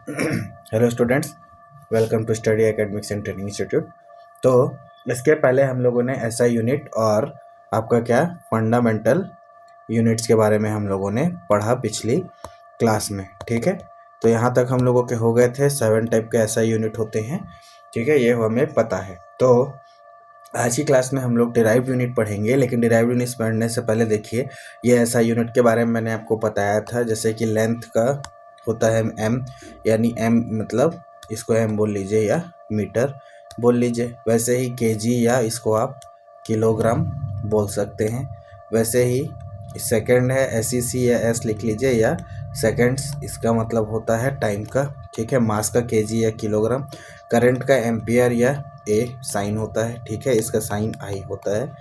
Hello students, welcome to study academics and training institute. तो इसके पहले हम लोगों ने एसआई यूनिट और आपका क्या फंडामेंटल यूनिट्स के बारे में हम लोगों ने पढ़ा पिछली क्लास में। ठीक है, तो यहाँ तक हम लोगों के हो गए थे 7 टाइप के एसआई यूनिट होते हैं। ठीक है, ये हमें पता है। तो आज की क्लास में हम लोग डिराइव्ड यूनिट पढ़ेंगे, लेकिन डिराइव्ड यूनिट पढ़ने से पहले देखिए ये एसआई यूनिट के बारे में मैंने आपको बताया था। जैसे कि लेंथ का होता है एम, यानी एम मतलब इसको एम बोल लीजिए या मीटर बोल लीजिए। वैसे ही केजी या इसको आप किलोग्राम बोल सकते हैं। वैसे ही सेकंड है एसईसी या एस लिख लीजिए, या सेकंड्स इसका मतलब होता है टाइम का। ठीक है, मास का केजी या किलोग्राम। करंट का एम्पियर या ए साइन होता है। ठीक है, इसका साइन आई होता है,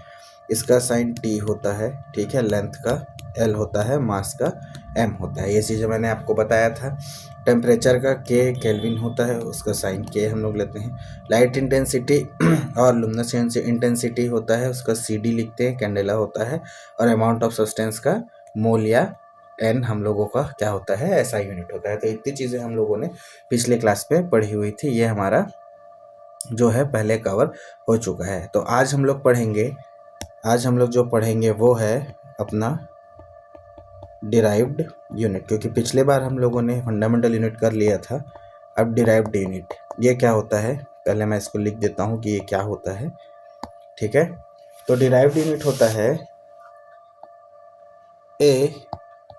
इसका साइन टी होता है। ठीक है, लेंथ का एल होता है, मास का एम होता है। ये चीज़ें मैंने आपको बताया था। टेम्परेचर का के केल्विन होता है, उसका साइन के हम लोग लेते हैं। लाइट इंटेंसिटी और लुमिनस इंटेंसिटी होता है, उसका सी डी लिखते हैं, कैंडेला होता है। और अमाउंट ऑफ सब्सटेंस का मोल या एन हम लोगों का क्या होता है, ऐसा यूनिट होता है। तो इतनी चीज़ें हम लोगों ने पिछले क्लास में पढ़ी हुई थी। ये हमारा जो है पहले कवर हो चुका है। तो आज हम लोग जो पढ़ेंगे वो है अपना डिराइव्ड यूनिट, क्योंकि पिछले बार हम लोगों ने फंडामेंटल यूनिट कर लिया था। अब डिराइव्ड यूनिट ये क्या होता है, पहले मैं इसको लिख देता हूँ कि ये क्या होता है। ठीक है, तो डिराइव्ड यूनिट होता है ए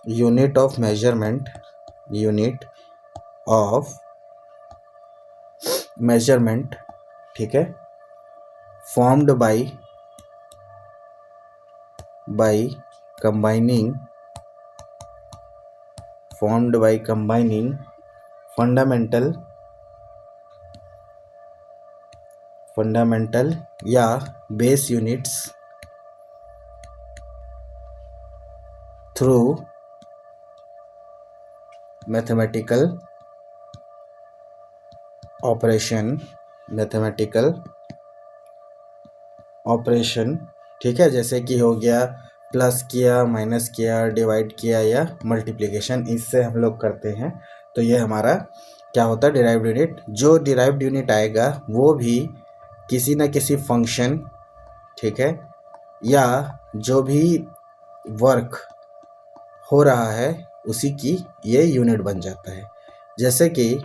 यूनिट ऑफ मेजरमेंट ठीक है, फॉर्म्ड बाय कंबाइनिंग फंडामेंटल या base units through mathematical operation. ठीक है, जैसे कि हो गया प्लस किया, माइनस किया, डिवाइड किया या मल्टीप्लिकेशन, इससे हम लोग करते हैं। तो ये हमारा क्या होता है, डिराइव्ड यूनिट। जो डिराइव्ड यूनिट आएगा वो भी किसी न किसी फंक्शन, ठीक है, या जो भी वर्क हो रहा है उसी की ये यूनिट बन जाता है। जैसे कि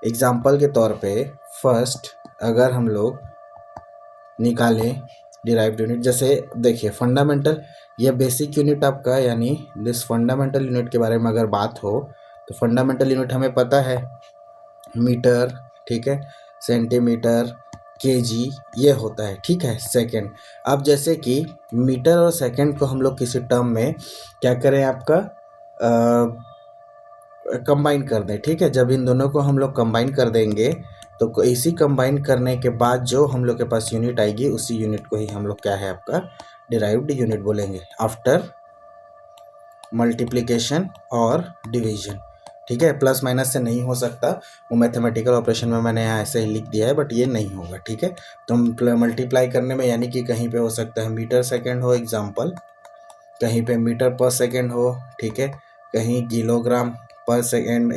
एग्जाम्पल के तौर पे फर्स्ट अगर हम लोग निकालें डिराइव्ड यूनिट, जैसे देखिए फंडामेंटल या बेसिक यूनिट आपका, यानी दिस फंडामेंटल यूनिट के बारे में अगर बात हो तो फंडामेंटल यूनिट हमें पता है मीटर, ठीक है, सेंटीमीटर, केजी ये होता है। ठीक है, सेकंड, अब जैसे कि मीटर और सेकंड को हम लोग किसी टर्म में क्या करें, आपका कंबाइन कर दें। ठीक है, जब इन दोनों को हम लोग कंबाइन कर देंगे तो इसी कंबाइन करने के बाद जो हम लोग के पास यूनिट आएगी उसी यूनिट को ही हम लोग क्या है आपका डिराइव्ड यूनिट बोलेंगे, आफ्टर मल्टीप्लिकेशन और डिवीजन। ठीक है, प्लस माइनस से नहीं हो सकता, वो मैथमेटिकल ऑपरेशन में मैंने यहाँ ऐसे ही लिख दिया है, बट ये नहीं होगा। ठीक है, तो मल्टीप्लाई करने में यानी कि कहीं पे हो सकता है मीटर सेकेंड हो एग्जाम्पल, कहीं पे मीटर पर सेकेंड हो, ठीक है, कहीं किलोग्राम पर सेकेंड,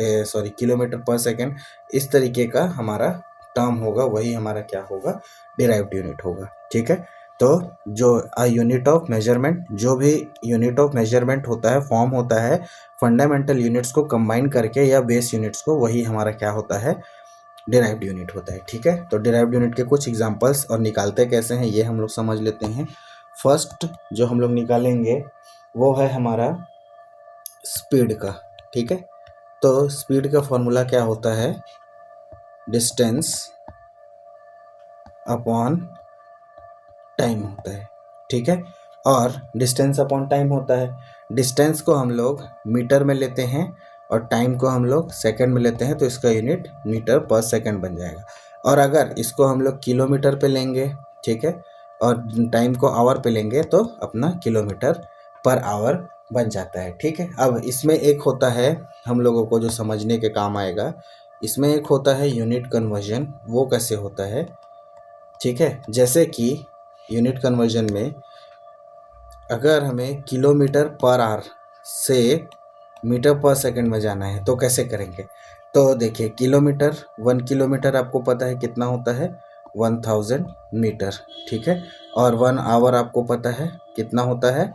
किलोमीटर पर सेकेंड, इस तरीके का हमारा टर्म होगा, वही हमारा क्या होगा, डिराइव्ड यूनिट होगा। ठीक है, तो जो यूनिट ऑफ मेजरमेंट, जो भी यूनिट ऑफ मेजरमेंट होता है, फॉर्म होता है फंडामेंटल यूनिट्स को कंबाइन करके या बेस यूनिट्स को, वही हमारा क्या होता है, डिराइव्ड यूनिट होता है। ठीक है, तो डिराइव्ड यूनिट के कुछ एग्जांपल्स और निकालते कैसे हैं ये हम लोग समझ लेते हैं। फर्स्ट जो हम लोग निकालेंगे वो है हमारा स्पीड का। ठीक है, तो स्पीड का फॉर्मूला क्या होता है, डिस्टेंस अपॉन टाइम होता है। ठीक है, और डिस्टेंस अपॉन टाइम होता है, डिस्टेंस को हम लोग मीटर में लेते हैं और टाइम को हम लोग सेकंड में लेते हैं, तो इसका यूनिट मीटर पर सेकंड बन जाएगा। और अगर इसको हम लोग किलोमीटर पे लेंगे, ठीक है, और टाइम को आवर पे लेंगे तो अपना किलोमीटर पर आवर बन जाता है। ठीक है, अब इसमें एक होता है हम लोगों को जो समझने के काम आएगा, इसमें एक होता है यूनिट कन्वर्जन। वो कैसे होता है, ठीक है, जैसे कि यूनिट कन्वर्जन में अगर हमें किलोमीटर पर आवर से मीटर पर सेकंड में जाना है तो कैसे करेंगे, तो देखिए किलोमीटर, 1 किलोमीटर आपको पता है कितना होता है, 1000 मीटर, ठीक है। और 1 आवर आपको पता है कितना होता है,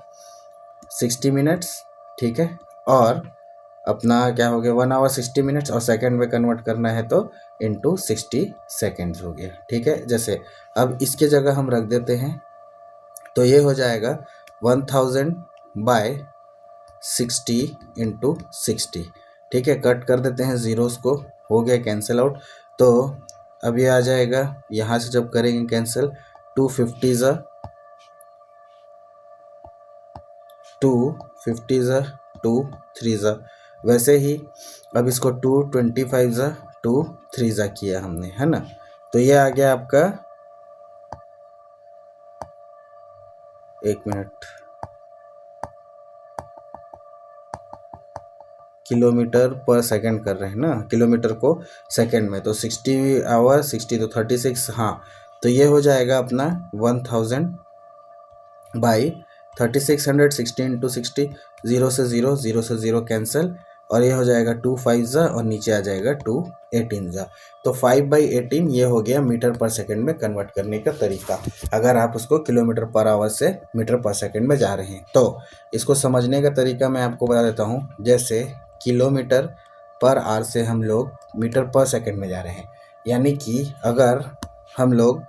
60 मिनट्स, ठीक है। और अपना क्या हो गया, 1 आवर 60 मिनट्स, और सेकंड में कन्वर्ट करना है तो इंटू 60 सेकेंड्स हो गया, ठीक है। जैसे अब इसके जगह हम रख देते हैं, तो ये हो जाएगा 1000 बाय 60 इंटू 60, ठीक है। कट कर देते हैं ज़ीरोस को, हो गया कैंसिल आउट। तो अब ये आ जाएगा, यहाँ से जब करेंगे कैंसिल, 250 ज़ा 250 ज़ा 2 3 ज़ा, वैसे ही अब इसको 225 ज़ा 2 3 ज़ा किया हमने, है ना। तो ये आ गया आपका, एक मिनट, किलोमीटर पर सेकंड कर रहे हैं ना, किलोमीटर को सेकंड में, तो 60 आवर 60 तो 36, हाँ। तो ये हो जाएगा अपना 1000 बाई 3600, 60 इंटू 60, 0 से 0, 0 से 0 कैंसिल, और ये हो जाएगा 2 5 ज़ा, और नीचे आ जाएगा 2 18 ज़ा। तो 5/18 ये हो गया मीटर पर सेकंड में कन्वर्ट करने का तरीका, अगर आप उसको किलोमीटर पर आवर से मीटर पर सेकंड में जा रहे हैं। तो इसको समझने का तरीका मैं आपको बता देता हूँ। जैसे किलोमीटर पर आवर से हम लोग मीटर पर सेकंड में जा रहे हैं, यानी कि अगर हम लोग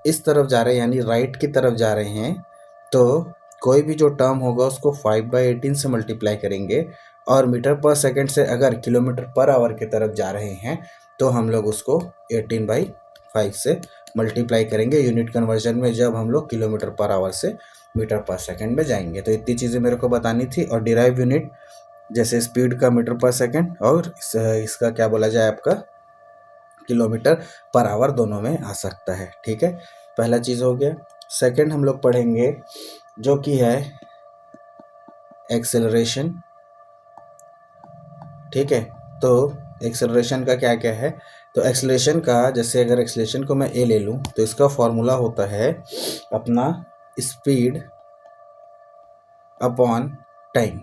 इस तरफ जा रहे हैं, यानी राइट की तरफ जा रहे हैं, तो कोई भी जो टर्म होगा उसको 5/18 से मल्टीप्लाई करेंगे, और मीटर पर सेकंड से अगर किलोमीटर पर आवर की तरफ जा रहे हैं तो हम लोग उसको 18/5 से मल्टीप्लाई करेंगे यूनिट कन्वर्जन में, जब हम लोग किलोमीटर पर आवर से मीटर पर सेकंड में जाएंगे। तो इतनी चीज़ें मेरे को बतानी थी। और डिराइव यूनिट जैसे स्पीड का मीटर पर सेकंड, और इसका क्या बोला जाए आपका किलोमीटर पर आवर, दोनों में आ सकता है, ठीक है। पहला चीज़ हो गया। सेकंड हम लोग पढ़ेंगे जो कि है एक्सेलरेशन, ठीक है। तो एक्सेलरेशन का क्या क्या है, तो एक्सेलरेशन का, जैसे अगर एक्सेलरेशन को मैं ए ले लूँ तो इसका फॉर्मूला होता है अपना स्पीड अपॉन टाइम,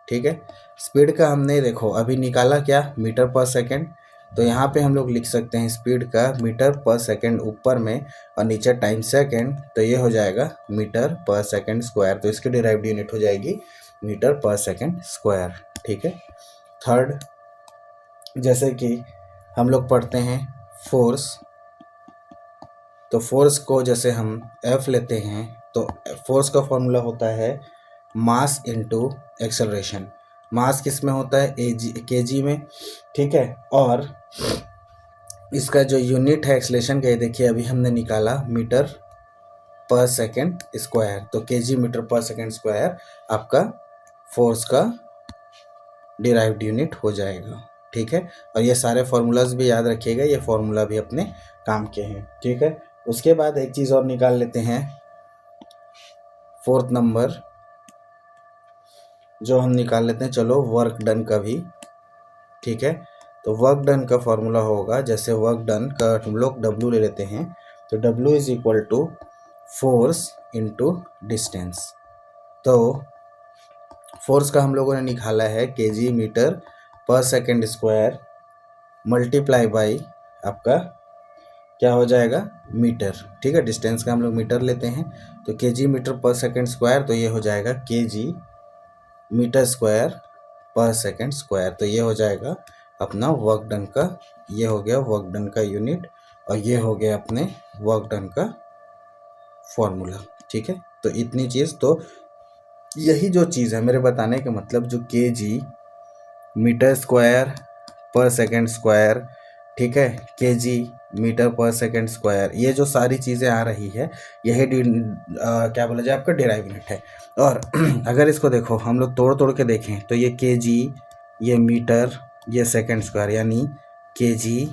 ठीक है। स्पीड का हमने देखो अभी निकाला क्या, मीटर पर सेकंड, तो यहाँ पे हम लोग लिख सकते हैं स्पीड का मीटर पर सेकंड ऊपर में, और नीचे टाइम सेकंड, तो ये हो जाएगा मीटर पर सेकंड स्क्वायर। तो इसकी डिराइव्ड यूनिट हो जाएगी मीटर पर सेकंड स्क्वायर, ठीक है। थर्ड, जैसे कि हम लोग पढ़ते हैं फोर्स, तो फोर्स को जैसे हम F लेते हैं, तो फोर्स का फॉर्मूला होता है मास इनटू एक्सेलरेशन। मास किस में होता है, kg में, ठीक है। और इसका जो यूनिट है एक्सेलरेशन का, ये देखिए अभी हमने निकाला मीटर पर सेकंड स्क्वायर, तो kg metre per second square आपका फोर्स का डिराइव्ड यूनिट हो जाएगा, ठीक है। और ये सारे फार्मूलाज भी याद रखिएगा, ये फार्मूला भी अपने काम के हैं, ठीक है। उसके बाद एक चीज़ और निकाल लेते हैं, फोर्थ नंबर जो हम निकाल लेते हैं, चलो वर्क डन का भी, ठीक है। तो वर्क डन का फॉर्मूला होगा, जैसे वर्क डन का हम लोग W ले लेते हैं, तो W is equal to force into distance. तो फोर्स का हम लोगों ने निकाला है kg metre per second square multiply by आपका क्या हो जाएगा मीटर, ठीक है। डिस्टेंस का हम लोग मीटर लेते हैं, तो kg metre per second square, तो ये हो जाएगा kg मीटर स्क्वायर पर सेकंड स्क्वायर। तो ये हो जाएगा अपना वर्क डन का, ये हो गया वर्क डन का यूनिट, और ये हो गया अपने वर्क डन का फॉर्मूला, ठीक है। तो इतनी चीज़, तो यही जो चीज़ है मेरे बताने का मतलब, जो kg मीटर स्क्वायर पर सेकंड स्क्वायर, ठीक है, kg metre per second square, ये जो सारी चीज़ें आ रही है, यही क्या बोला जाए आपका डिराइव यूनिट है। और अगर इसको देखो हम लोग तोड़ तोड़ के देखें, तो ये kg, ये मीटर, ये सेकंड स्क्वायर, यानी kg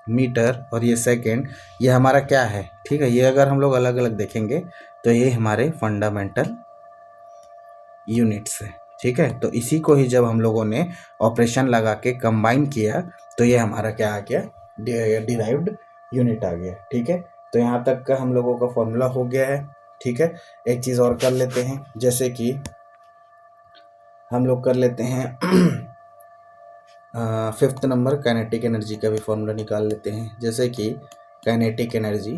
मीटर और ये सेकंड, ये हमारा क्या है, ठीक है। ये अगर हम लोग अलग अलग देखेंगे तो ये हमारे फंडामेंटल यूनिट्स है, ठीक है। तो इसी को ही जब हम लोगों ने ऑपरेशन लगा के कंबाइन किया, तो ये हमारा क्या आ गया, डिराइव्ड यूनिट आ गया, ठीक है। तो यहाँ तक का हम लोगों का फॉर्मूला हो गया है, ठीक है। एक चीज़ और कर लेते हैं, जैसे कि हम लोग कर लेते हैं फिफ्थ नंबर काइनेटिक एनर्जी का भी फॉर्मूला निकाल लेते हैं। जैसे कि काइनेटिक एनर्जी,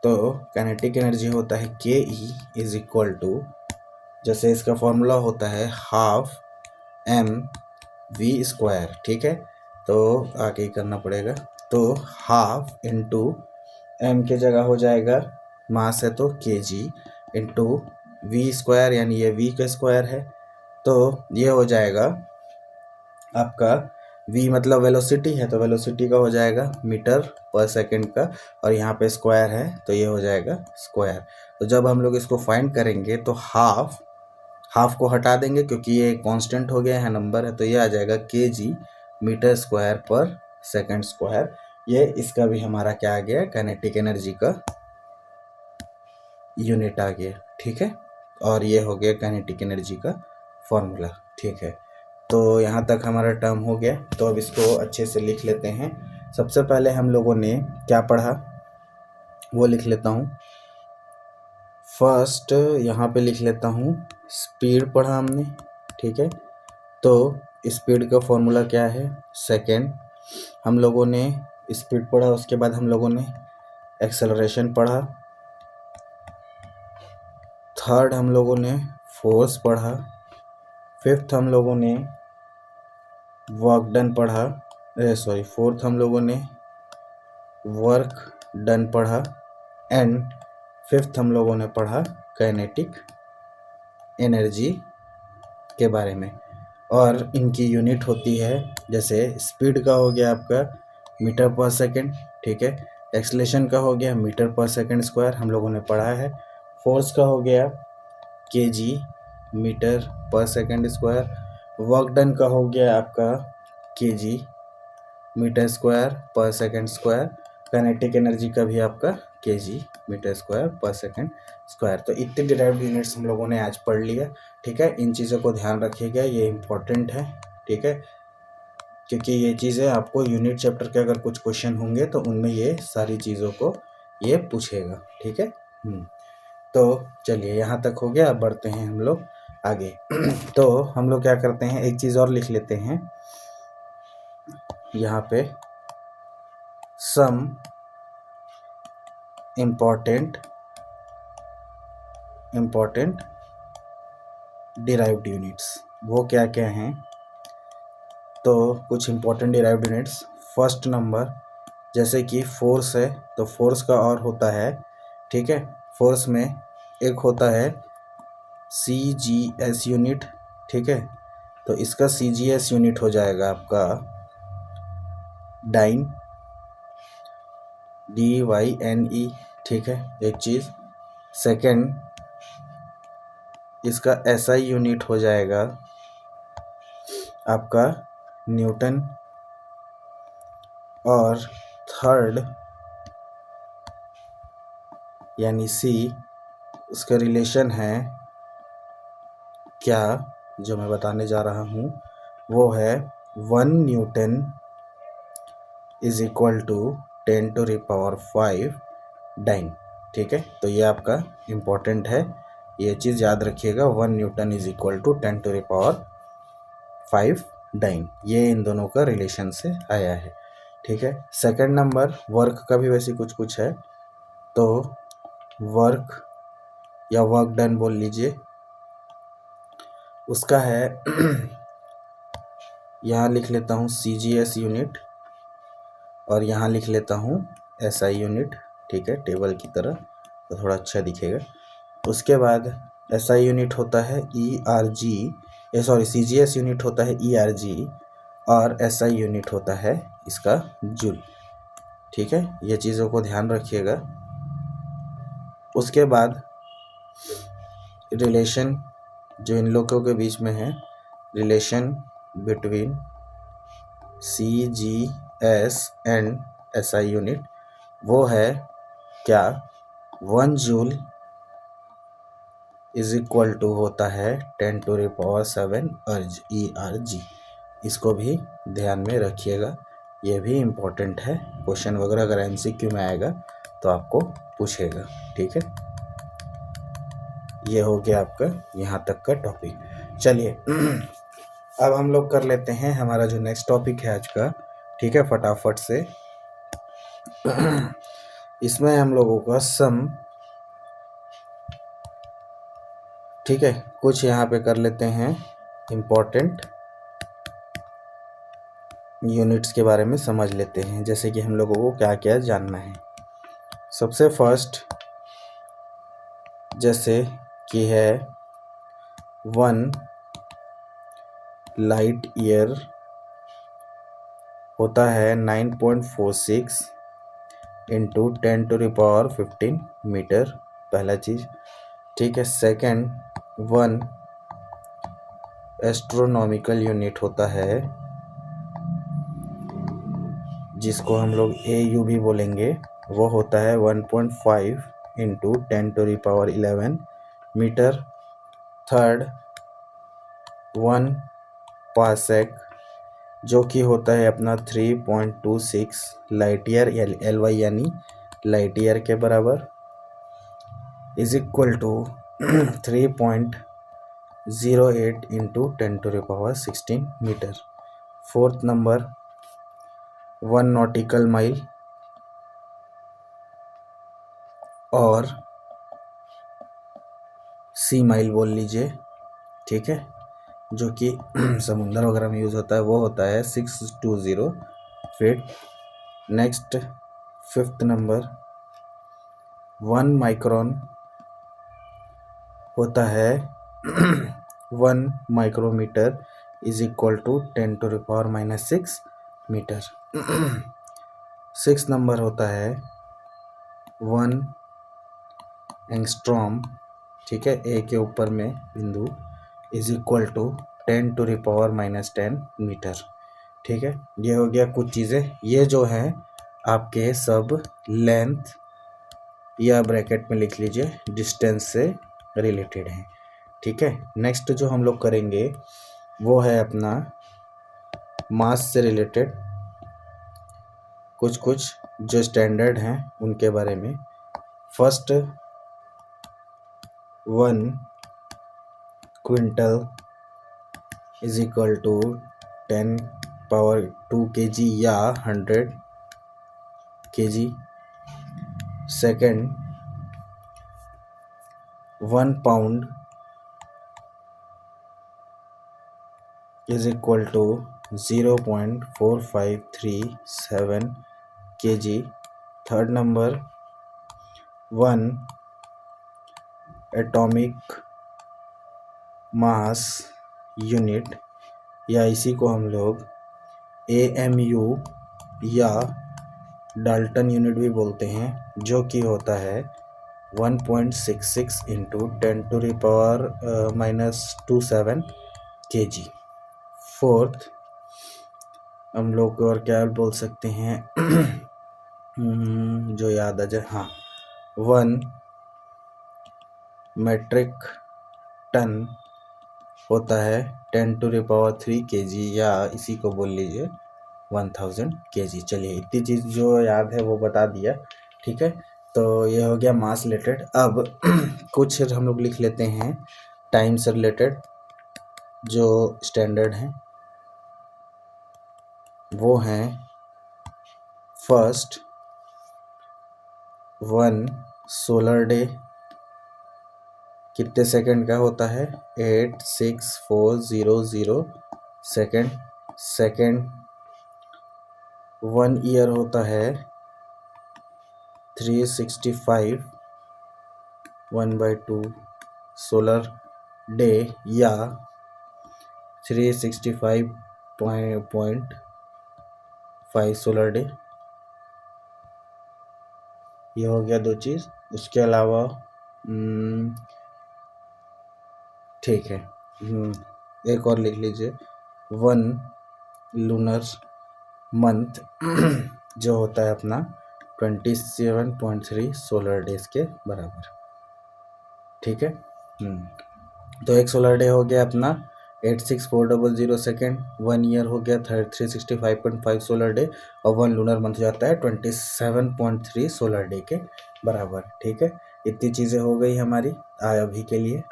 तो काइनेटिक एनर्जी होता है के ई इज इक्वल टू, जैसे इसका फॉर्मूला होता है हाफ एम वी स्क्वायर। ठीक है, तो आगे ही करना पड़ेगा। तो हाफ इंटू एम के जगह हो जाएगा, मास है तो के जी, इंटू वी स्क्वायर, यानी ये वी का स्क्वायर है, तो ये हो जाएगा आपका v मतलब वेलोसिटी है, तो वेलोसिटी का हो जाएगा मीटर पर सेकंड का, और यहाँ पे स्क्वायर है तो ये हो जाएगा स्क्वायर। तो जब हम लोग इसको फाइंड करेंगे तो हाफ को हटा देंगे क्योंकि ये कांस्टेंट हो गया है, नंबर है, तो ये आ जाएगा के जी मीटर स्क्वायर पर सेकंड स्क्वायर। ये इसका भी हमारा क्या आ गया, काइनेटिक एनर्जी का यूनिट आ गया। ठीक है, और ये हो गया काइनेटिक एनर्जी का फॉर्मूला। ठीक है, तो यहाँ तक हमारा टर्म हो गया। तो अब इसको अच्छे से लिख लेते हैं। सबसे पहले हम लोगों ने क्या पढ़ा वो लिख लेता हूँ। फर्स्ट यहाँ पे लिख लेता हूँ, स्पीड पढ़ा हमने। ठीक है, तो स्पीड का फॉर्मूला क्या है, सेकेंड हम लोगों ने स्पीड पढ़ा। उसके बाद हम लोगों ने एक्सेलरेशन पढ़ा। थर्ड हम लोगों ने फोर्स पढ़ा। फिफ्थ हम लोगों ने वर्क डन पढ़ा, फोर्थ हम लोगों ने वर्क डन पढ़ा, एंड फिफ्थ हम लोगों ने पढ़ा काइनेटिक एनर्जी के बारे में। और इनकी यूनिट होती है, जैसे स्पीड का हो गया आपका मीटर पर सेकंड। ठीक है, एक्सेलरेशन का हो गया मीटर पर सेकंड स्क्वायर, हम लोगों ने पढ़ा है। फोर्स का हो गया KG metre per second square. Work done का हो गया आपका केजी मीटर स्क्वायर पर सेकंड स्क्वायर। काइनेटिक एनर्जी का भी आपका केजी मीटर स्क्वायर पर सेकंड स्क्वायर। तो इतने डिराइव्ड यूनिट्स हम लोगों ने आज पढ़ लिया। ठीक है, इन चीज़ों को ध्यान रखिएगा, ये इम्पोर्टेंट है। ठीक है, क्योंकि ये चीज़ें आपको यूनिट चैप्टर के अगर कुछ क्वेश्चन होंगे तो उनमें ये सारी चीज़ों को ये पूछेगा। ठीक है, तो चलिए यहाँ तक हो गया। अब बढ़ते हैं हम लोग आगे। तो हम लोग क्या करते हैं, एक चीज़ और लिख लेते हैं यहाँ पे, सम इम्पोर्टेंट डिराइव्ड यूनिट्स। वो क्या क्या हैं, तो कुछ important derived units. First number, जैसे कि फोर्स है तो फोर्स का और होता है। ठीक है, फोर्स में एक होता है CGS यूनिट। ठीक है, तो इसका CGS यूनिट हो जाएगा आपका डाइन, DYNE। ठीक है, एक चीज़। सेकंड, इसका SI यूनिट हो जाएगा आपका न्यूटन। और थर्ड यानी C, उसका रिलेशन है क्या, जो मैं बताने जा रहा हूँ वो है 1 newton is equal to 10⁵ dyne. ठीक है, तो ये आपका इम्पोर्टेंट है, ये चीज़ याद रखिएगा। 1 newton is equal to 10⁵ dyne, ये इन दोनों का रिलेशन से आया है। ठीक है, सेकंड नंबर, वर्क का भी वैसे कुछ है, तो वर्क या वर्क डन बोल लीजिए, उसका है यहाँ लिख लेता हूँ CGS यूनिट, और यहाँ लिख लेता हूँ SI यूनिट। ठीक है, टेबल की तरह, तो थोड़ा अच्छा दिखेगा। उसके बाद SI यूनिट होता है CGS यूनिट होता है ERG, और SI यूनिट होता है इसका जूल। ठीक है, ये चीज़ों को ध्यान रखिएगा। उसके बाद रिलेशन जो इन लोगों के बीच में है, relation between CGS and SI unit, वो है क्या, 1 जूल इज इक्वल टू होता है 10⁷ ERG। इसको भी ध्यान में रखिएगा, ये भी इम्पोर्टेंट है। क्वेश्चन वगैरह अगर MCQ में आएगा तो आपको पूछेगा। ठीक है, ये हो गया आपका यहाँ तक का टॉपिक। चलिए अब हम लोग कर लेते हैं हमारा जो नेक्स्ट टॉपिक है आज का, ठीक है, फटाफट से। इसमें हम लोगों का सम, ठीक है, कुछ यहाँ पे कर लेते हैं इम्पोर्टेंट यूनिट्स के बारे में समझ लेते हैं, जैसे कि हम लोगों को क्या क्या जानना है। सबसे फर्स्ट जैसे कि है 1 लाइट ईयर होता है 9.46 इंटू 10⁻15 मीटर, पहला चीज़, ठीक है। सेकंड 1 एस्ट्रोनॉमिकल यूनिट होता है जिसको हम लोग AU भी बोलेंगे, वो होता है 1.5 इंटू 10⁻11 मीटर। थर्ड 1 पासेक जो कि होता है अपना 3.26 लाइट ईयर, LY यानी लाइट ईयर के बराबर, is equal to 3.08 into 10⁻16 metre. Fourth number 1 nautical mile और सी माइल बोल लीजिए, ठीक है, जो कि समुंदर वगैरह में यूज़ होता है, वो होता है 620 feet. Next fifth number 1 micron होता है 1 micrometre is equal to 10⁻⁻6 metre. Six number होता है 1 एंगस्ट्रॉम, ठीक है, ए के ऊपर में बिंदु, इज इक्वल टू 10⁻⁻10 मीटर, ठीक है। ये हो गया कुछ चीज़ें, ये जो हैं आपके सब लेंथ या ब्रैकेट में लिख लीजिए डिस्टेंस से रिलेटेड हैं, ठीक है। नेक्स्ट जो हम लोग करेंगे वो है अपना मास से रिलेटेड कुछ जो स्टैंडर्ड हैं उनके बारे में। First 1 quintal is equal to 10⁻2 kg या 100 kg। Second 1 pound is equal to 0.4537 kg। Third number 1 atomic mass unit या इसी को हम लोग AMU या डाल्टन यूनिट भी बोलते हैं, जो कि होता है 1.66 इंटू 10⁻⁻27 kg। फोर्थ हम लोग और क्या बोल सकते हैं जो याद आ जाए, हाँ, 1 मेट्रिक टन होता है 10⁻³ kg या इसी को बोल लीजिए 1000 kg। चलिए इतनी चीज़ जो याद है वो बता दिया, ठीक है। तो ये हो गया मास रिलेटेड। अब कुछ हम लोग लिख लेते हैं टाइम से रिलेटेड जो स्टैंडर्ड हैं, वो हैं फर्स्ट 1 सोलर डे कितने सेकंड का होता है, 86400 सेकंड। सेकंड 1 ईयर होता है 365 1/2 सोलर डे या 365.5 सोलर डे। ये हो गया दो चीज़। उसके अलावा ठीक है, एक और लिख लीजिए 1 लूनर मंथ जो होता है अपना 27.3 सोलर डेज के बराबर, ठीक है। तो एक सोलर डे हो गया अपना 86400 सेकेंड, 1 ईयर हो गया 365.5 सोलर डे, और 1 लूनर मंथ जाता है 27.3 सोलर डे के बराबर, ठीक है। इतनी चीज़ें हो गई हमारी अभी के लिए,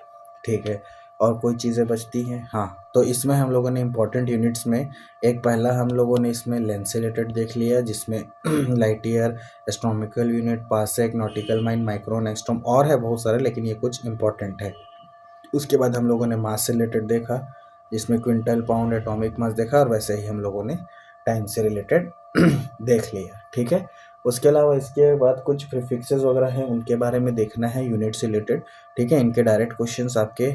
ठीक है। और कोई चीज़ें बचती हैं। हाँ, तो इसमें हम लोगों ने इम्पोर्टेंट यूनिट्स में एक पहला हम लोगों ने इसमें लेंथ से रिलेटेड देख लिया, जिसमें light year, astronomical unit, parsec, nautical mile, micron, angstrom और है बहुत सारे, लेकिन ये कुछ इंपॉर्टेंट है। उसके बाद हम लोगों ने मास से रिलेटेड देखा, जिसमें क्विंटल, पाउंड, एटॉमिक मास देखा, और वैसे ही हम लोगों ने टाइम से रिलेटेड देख लिया। ठीक है, उसके अलावा इसके बाद कुछ प्रीफिक्सेस वगैरह हैं, उनके बारे में देखना है यूनिट से रिलेटेड। ठीक है, इनके डायरेक्ट क्वेश्चंस आपके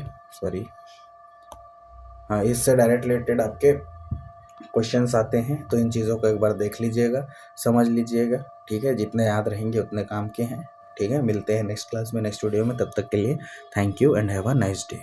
हाँ, इससे डायरेक्ट रिलेटेड आपके क्वेश्चंस आते हैं, तो इन चीज़ों को एक बार देख लीजिएगा, समझ लीजिएगा। ठीक है, जितने याद रहेंगे उतने काम के हैं। ठीक है, मिलते हैं नेक्स्ट क्लास में, नेक्स्ट वीडियो में। तब तक के लिए thank you and have a nice day.